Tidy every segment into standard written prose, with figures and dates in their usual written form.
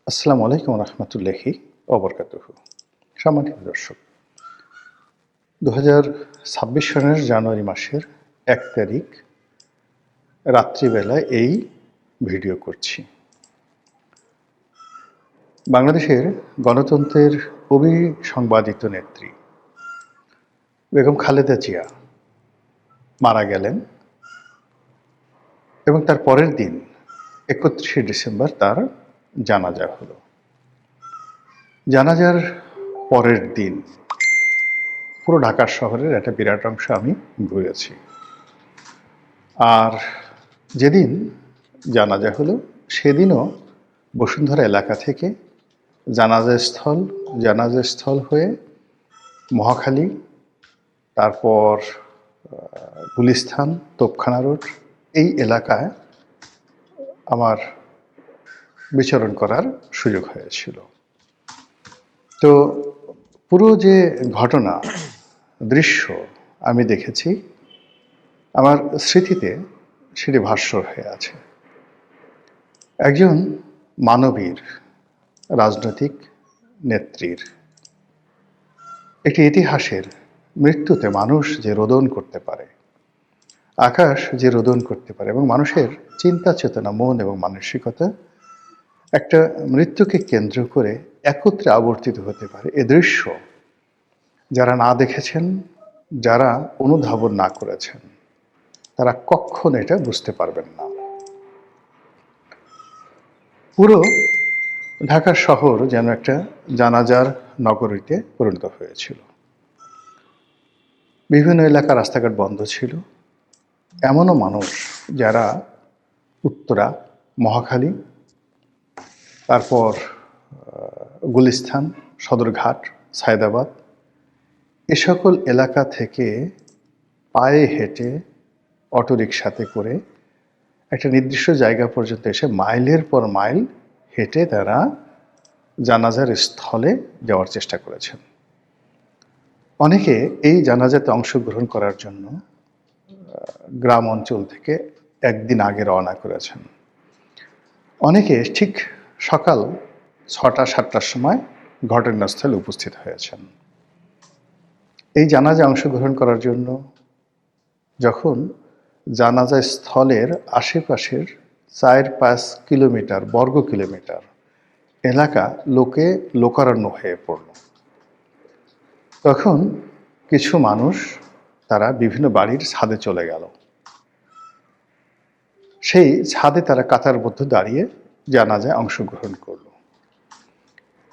আসসালামু আলাইকুম রহমতুল্লাহি ওবরকাতুহু। সম্মানিত দর্শক, 2026 সনের জানুয়ারি মাসের 1 তারিখ রাত্রিবেলায় এই ভিডিও করছি। বাংলাদেশের গণতন্ত্রের অবিসংবাদিত নেত্রী বেগম খালেদা জিয়া মারা গেলেন এবং তার পরের দিন 31শে ডিসেম্বর তার জানাজা হলো। জানাজার পরের দিন পুরো ঢাকা শহরের একটা বিরাট অংশ আমি ঘুরেছি। আর যেদিন জানাজা হলো সেদিনও বসুন্ধরা এলাকা থেকে জানাজাস্থল হয়ে মহাখালী, তারপর গুলিস্তান, তোপখানা রোড, এই এলাকায় আমার বিচরণ করার সুযোগ হয়েছিল। তো পুরো যে ঘটনা দৃশ্য আমি দেখেছি, আমার স্মৃতিতে সেটি ভাস্বর হয়ে আছে। একজন মানবীর, রাজনৈতিক নেত্রীর একটি ইতিহাসের মৃত্যুতে মানুষ যে রোদন করতে পারে, আকাশ যে রোদন করতে পারে, এবং মানুষের চিন্তা চেতনা, মন এবং মানসিকতা একটা মৃত্যুকে কেন্দ্র করে একত্রে আবর্তিত হতে পারে, এ দৃশ্য যারা না দেখেছেন, যারা অনুধাবন না করেছেন, তারা কখনো এটা বুঝতে পারবেন না। পুরো ঢাকার শহর যেন একটা জানাজার নগরীতে পরিণত হয়েছিল। বিভিন্ন এলাকা রাস্তাঘাট বন্ধ ছিল। এমনও মানুষ যারা উত্তরা, মহাখালী, তারপর গুলিস্তান, সদরঘাট, সায়দাবাদ, এ সকল এলাকা থেকে পায়ে হেঁটে, অটোরিকশাতে করে একটা নির্দিষ্ট জায়গা পর্যন্ত এসে মাইলের পর মাইল হেঁটে তারা জানাজার স্থলে যাওয়ার চেষ্টা করেছেন। অনেকে এই জানাজাতে অংশগ্রহণ করার জন্য গ্রাম অঞ্চল থেকে একদিন আগে রওনা করেছেন। অনেকে ঠিক সকাল 6টা-7টার সময় ঘটনাস্থলে উপস্থিত হয়েছেন। এই জানাজায় অংশগ্রহণ করার জন্য যখন জানাজা স্থলের আশেপাশের 4-5 কিলোমিটার, বর্গ কিলোমিটার এলাকা লোকারণ্য হয়ে পড়ল, তখন কিছু মানুষ তারা বিভিন্ন বাড়ির ছাদে চলে গেল। সেই ছাদে তারা কাতারবদ্ধ দাঁড়িয়ে জানাজায় অংশগ্রহণ করল।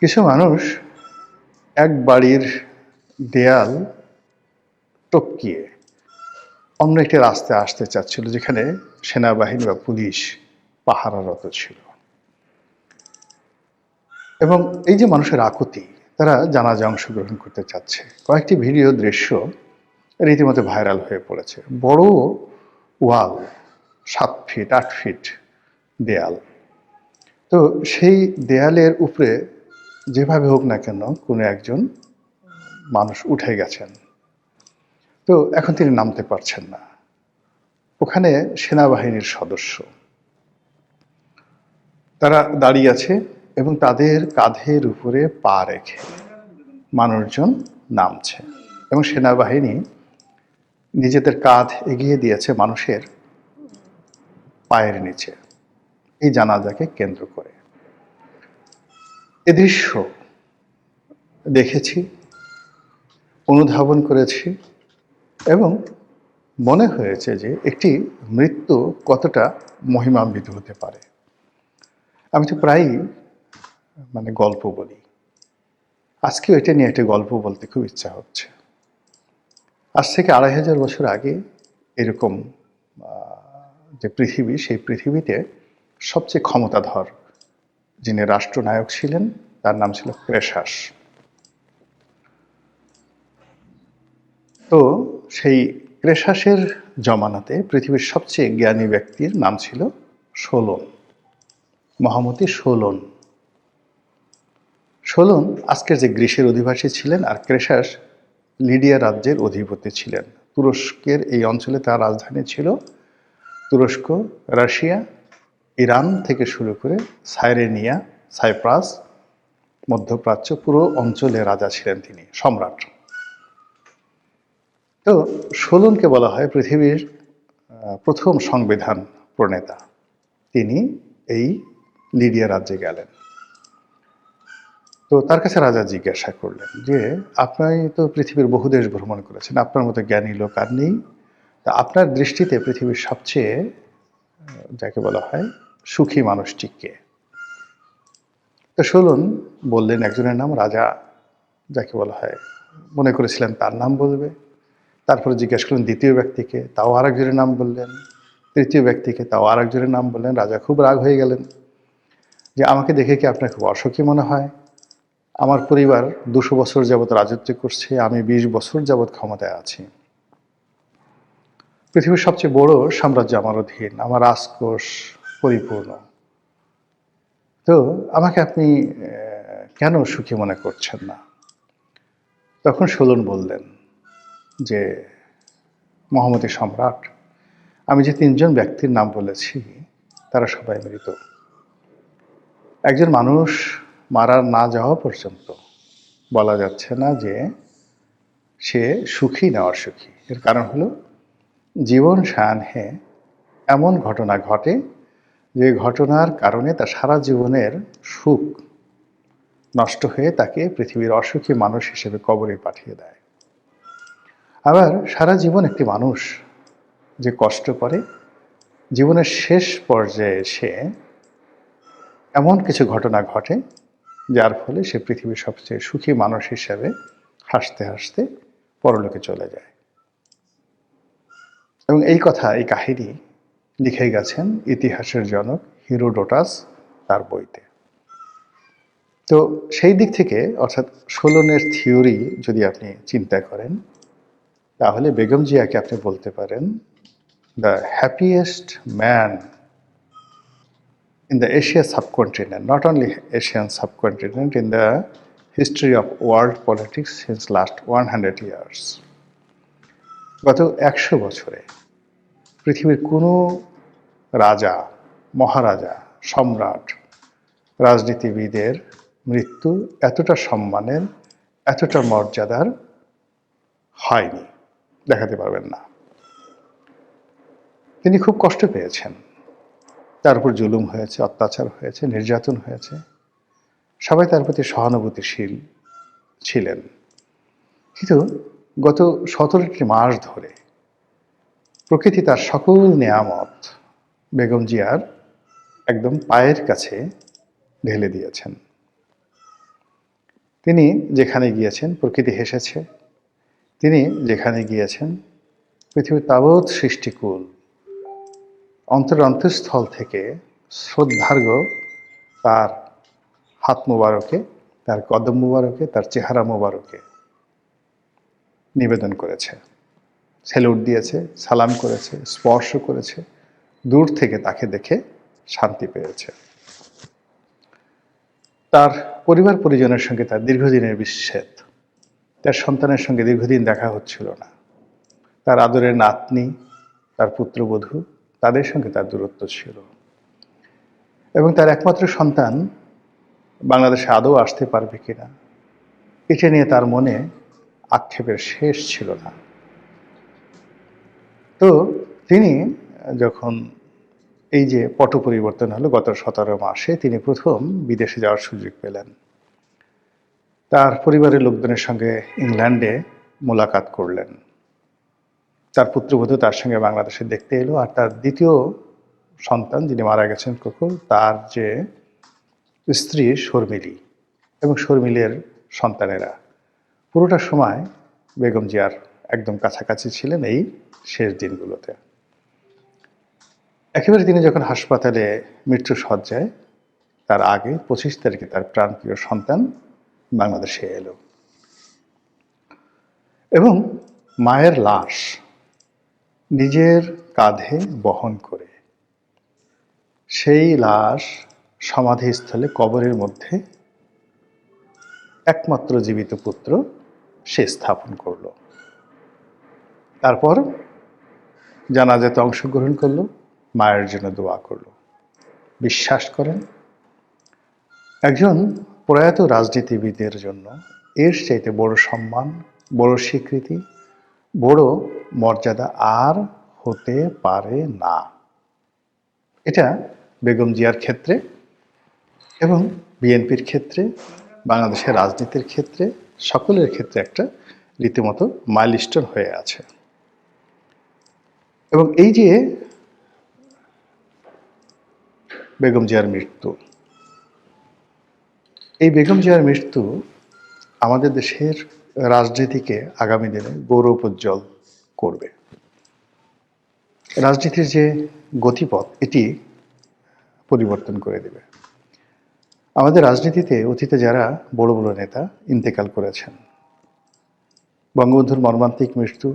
কিছু মানুষ এক বাড়ির দেয়াল টপকিয়ে অন্য একটি রাস্তায় আসতে চাচ্ছিল, যেখানে সেনাবাহিনী বা পুলিশ পাহারারত ছিল। এবং এই যে মানুষের আকুতি, তারা জানাজায় অংশগ্রহণ করতে চাচ্ছে। কয়েকটি ভিডিও দৃশ্য রীতিমতো ভাইরাল হয়ে পড়েছে। বড় ওয়াল, 7 ফিট 8 ফিট দেয়াল। তো সেই দেয়ালের উপরে যেভাবে হোক না কেন কোনো একজন মানুষ উঠে গেছেন। তো এখন তিনি নামতে পারছেন না। ওখানে সেনাবাহিনীর সদস্য তারা দাঁড়িয়ে আছে এবং তাদের কাঁধের উপরে পা রেখে মানুষজন নামছে, এবং সেনাবাহিনী নিজেদের কাঁধ এগিয়ে দিয়েছে মানুষের পায়ের নিচে, এই জানাজাকে কেন্দ্র করে। এ দৃশ্য দেখেছি, অনুধাবন করেছি, এবং মনে হয়েছে যে একটি মৃত্যু কতটা মহিমান্বিত হতে পারে। আমি তো প্রায়ই গল্প বলি, আজকেও এটা নিয়ে একটা গল্প বলতে খুব ইচ্ছা হচ্ছে। আজ থেকে 2500 বছর আগে এরকম যে পৃথিবী, সেই পৃথিবীতে সবচেয়ে ক্ষমতাধর যিনি রাষ্ট্রনায়ক ছিলেন, তার নাম ছিল ক্রেশাস। তো সেই ক্রেশাসের জমানাতে পৃথিবীর সবচেয়ে জ্ঞানী ব্যক্তির নাম ছিল সোলন, মহামতি সোলন। সোলন আজকের যে গ্রিসের অধিবাসী ছিলেন, আর ক্রেশাস লিডিয়া রাজ্যের অধিপতি ছিলেন। তুরস্কের এই অঞ্চলে তার রাজধানী ছিল। তুরস্ক, রাশিয়া, ইরান থেকে শুরু করে সাইরেনিয়া, সাইপ্রাস, মধ্যপ্রাচ্য পুরো অঞ্চলে রাজা ছিলেন তিনি, সম্রাট। তো সোলনকে বলা হয় পৃথিবীর প্রথম সংবিধান প্রণেতা। তিনি এই লিডিয়া রাজ্যে গেলেন। তো তার কাছে রাজা জিজ্ঞাসা করলেন যে, আপনি তো পৃথিবীর বহু দেশ ভ্রমণ করেছেন, আপনার মতো জ্ঞানী লোক আর নেই, তা আপনার দৃষ্টিতে পৃথিবীর সবচেয়ে যাকে বলা হয় সুখী মানুষটি কে? তো সোলন বললেন একজনের নাম। রাজা যাকে বলা হয় মনে করেছিলেন তার নাম বলবে। তারপরে জিজ্ঞেস করলেন দ্বিতীয় ব্যক্তিকে, তাও আরেকজনের নাম বললেন। তৃতীয় ব্যক্তিকে, তাও আরেকজনের নাম বললেন। রাজা খুব রাগ হয়ে গেলেন যে, আমাকে দেখে কি আপনার খুব অসুখী মনে হয়? আমার পরিবার 200 বছর যাবৎ রাজত্ব করছে, আমি 20 বছর যাবৎ ক্ষমতায় আছি, পৃথিবীর সবচেয়ে বড় সাম্রাজ্য আমার অধীন, আমার রাজকোষ পরিপূর্ণ, তো আমাকে আপনি কেন সুখী মনে করছেন না? তখন সোলন বললেন যে, মহামতি সম্রাট, আমি যে 3 জন ব্যক্তির নাম বলেছি তারা সবাই মৃত। একজন মানুষ মারা না যাওয়া পর্যন্ত বলা যাচ্ছে না যে সে সুখী না অসুখী। এর কারণ হলো জীবন সায়াহ্নে এমন ঘটনা ঘটে যে ঘটনার কারণে তার সারা জীবনের সুখ নষ্ট হয়ে তাকে পৃথিবীর অসুখী মানুষ হিসেবে কবরে পাঠিয়ে দেয়। আবার সারা জীবন একটি মানুষ যে কষ্ট করে, জীবনের শেষ পর্যায়ে এসে এমন কিছু ঘটনা ঘটে যার ফলে সে পৃথিবীর সবচেয়ে সুখী মানুষ হিসেবে হাসতে হাসতে পরলোকে চলে যায়। এবং এই কথা, এই কাহিনী লিখে গেছেন ইতিহাসের জনক হিরোডোটাস তার বইতে। তো সেই দিক থেকে অর্থাৎ সোলনের থিওরি যদি আপনি চিন্তা করেন, তাহলে বেগম জিয়াকে আপনি বলতে পারেন the happiest man in the Asia subcontinent, not only Asian subcontinent, in the history of world politics since last 100 years. গত 100 বছরে পৃথিবীর কোনো রাজা, মহারাজা, সম্রাট, রাজনীতিবিদের মৃত্যু এতটা সম্মানের, এতটা মর্যাদার হয়নি, দেখাতে পারবেন না। তিনি খুব কষ্ট পেয়েছেন, তার উপর জুলুম হয়েছে, অত্যাচার হয়েছে, নির্যাতন হয়েছে, সবাই তার প্রতি সহানুভূতিশীল ছিলেন। কিন্তু গত 17টি মাস ধরে প্রকৃতি তার সকল নেয়ামত বেগম জিয়ার একদম পায়ের কাছে ঢেলে দিয়েছেন। তিনি যেখানে গিয়েছেন প্রকৃতি হেসেছে, তিনি যেখানে গিয়েছেন পৃথিবীর তাবৎ সৃষ্টিকুল অন্তরস্থল থেকে শ্রদ্ধার্ঘ্য তার হাত মোবারকে, তার কদম মোবারকে, তার চেহারা মোবারকে নিবেদন করেছে, স্যালুট দিয়েছে, সালাম করেছে, স্পর্শ করেছে, দূর থেকে তাকে দেখে শান্তি পেয়েছে। তার পরিবার পরিজনের সঙ্গে তার দীর্ঘদিনের বিচ্ছেদ, তার সন্তানের সঙ্গে দীর্ঘদিন দেখা হচ্ছিল না, তার আদরের নাতনি, তার পুত্রবধূ, তাদের সঙ্গে তার দূরত্ব ছিল, এবং তার একমাত্র সন্তান বাংলাদেশে আদৌ আসতে পারবে কিনা এটা নিয়ে তার মনে আক্ষেপের শেষ ছিল না। তো তিনি যখন এই যে পট পরিবর্তন হলো গত 17 মাসে, তিনি প্রথম বিদেশে যাওয়ার সুযোগ পেলেন। তার পরিবারের লোকজনের সঙ্গে ইংল্যান্ডে মোলাকাত করলেন। তার পুত্রবধূ তার সঙ্গে বাংলাদেশে দেখতে এলো, আর তার দ্বিতীয় সন্তান যিনি মারা গেছেন কুকুর, তার যে স্ত্রী শর্মিলী এবং শর্মিলের সন্তানেরা পুরোটা সময় বেগম জিয়ার একদম কাছাকাছি ছিলেন এই শেষ দিনগুলোতে। একেবারে তিনি যখন হাসপাতালে মৃত্যু সজ্জায়, তার আগে 25 তারিখে তার প্রাণপ্রিয় সন্তান বাংলাদেশে এলো এবং মায়ের লাশ নিজের কাঁধে বহন করে সেই লাশ সমাধিস্থলে কবরের মধ্যে একমাত্র জীবিত পুত্র সে স্থাপন করলো। তারপর জানাজাতে অংশগ্রহণ করলো, মায়ের জন্য দোয়া করলো। বিশ্বাস করেন, একজন প্রয়াত রাজনীতিবিদের জন্য এর চাইতে বড় সম্মান, বড় স্বীকৃতি, বড় মর্যাদা আর হতে পারে না। এটা বেগম জিয়ার ক্ষেত্রে এবং বিএনপির ক্ষেত্রে, বাংলাদেশের রাজনীতির ক্ষেত্রে, সকলের ক্ষেত্রে একটা রীতিমতো মাইলস্টোন হয়ে আছে। এবং এই যে বেগম জিয়ার মৃত্যু, এই বেগম জিয়ার মৃত্যু আমাদের দেশের রাজনীতিকে আগামী দিনে গৌরবোজ্জ্বল করবে। রাজনীতির যে গতিপথ এটি পরিবর্তন করে দেবে। আমাদের রাজনীতিতে অতীতে যারা বড় বড় নেতা ইন্তেকাল করেছেন, বঙ্গবন্ধুর মর্মান্তিক মৃত্যু,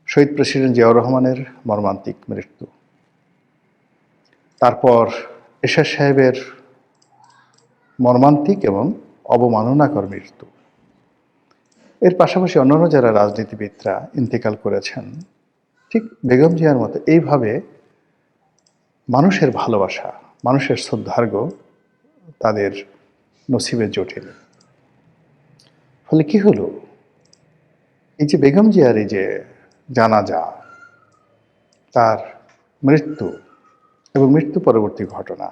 শহীদ প্রেসিডেন্ট জিয়াউর রহমানের মর্মান্তিক মৃত্যু, তারপর এরশাদ সাহেবের মর্মান্তিক এবং অবমাননাকর মৃত্যু, এর পাশাপাশি অন্যান্য যারা রাজনীতিবিদরা ইন্তেকাল করেছেন, ঠিক বেগম জিয়ার মতো এইভাবে মানুষের ভালোবাসা, মানুষের শ্রদ্ধার্ঘ্য তাদের নসিবে জোটেনি। ফলে কি হলো, এই যে বেগম জিয়ার এই যে জানাজা, তার মৃত্যু এবং মৃত্যু পরবর্তী ঘটনা,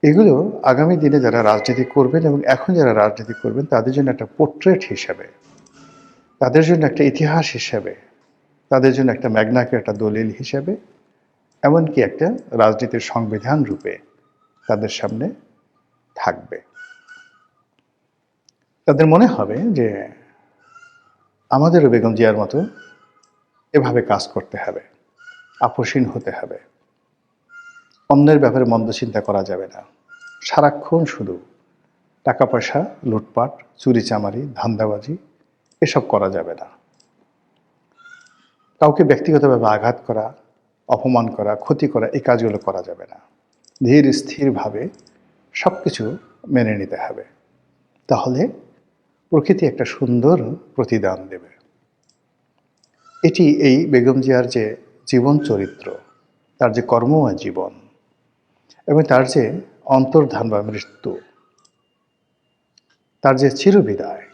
এগুলো আগামী দিনে যারা রাজনীতি করবেন এবং এখন যারা রাজনীতি করবেন তাদের জন্য একটা পোর্ট্রেট হিসেবে, তাদের জন্য একটা ইতিহাস হিসেবে, তাদের জন্য একটা ম্যাগনা কার্টা দলিল হিসেবে, এমনকি একটা রাজনীতির সংবিধান রূপে তাদের সামনে থাকবে। তাদের মনে হবে যে আমাদেরও বেগম জিয়ার মতো এভাবে কাজ করতে হবে, আপোষহীন হতে হবে, অন্যের ব্যাপারে মন্দ চিন্তা করা যাবে না, সারাক্ষণ শুধু টাকা পয়সা লুটপাট, চুরি চামারি, ধান্দাবাজি এসব করা যাবে না, কাউকে ব্যক্তিগতভাবে আঘাত করা, অপমান করা, ক্ষতি করা এই কাজগুলো করা যাবে না। ধীর স্থিরভাবে সব কিছু মেনে নিতে হবে, তাহলে প্রকৃতি একটা সুন্দর প্রতিদান দেবে। এটি এই বেগম জিয়ার যে জীবন চরিত্র, তার যে কর্মময় জীবন এবং তার যে অন্তর্ধান বা মৃত্যু, তার যে চিরবিদায়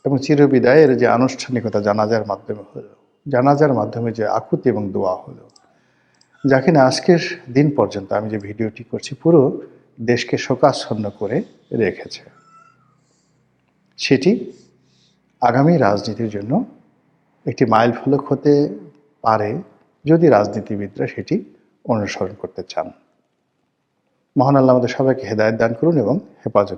এবং চিরবিদায়ের যে আনুষ্ঠানিকতা জানাজার মাধ্যমে হলো, জানাজার মাধ্যমে যে আকুতি এবং দোয়া হলো, যা কিনা আজকের দিন পর্যন্ত আমি যে ভিডিওটি করছি পুরো দেশকে শোকাচ্ছন্ন করে রেখেছে, সেটি আগামী রাজনীতির জন্য একটি মাইল ফলক হতে পারে যদি রাজনীতিবিদরা সেটি অনুসরণ করতে চান। মহান আল্লাহ আমাদের সবাইকে হেদায়েত দান করুন এবং হেফাজত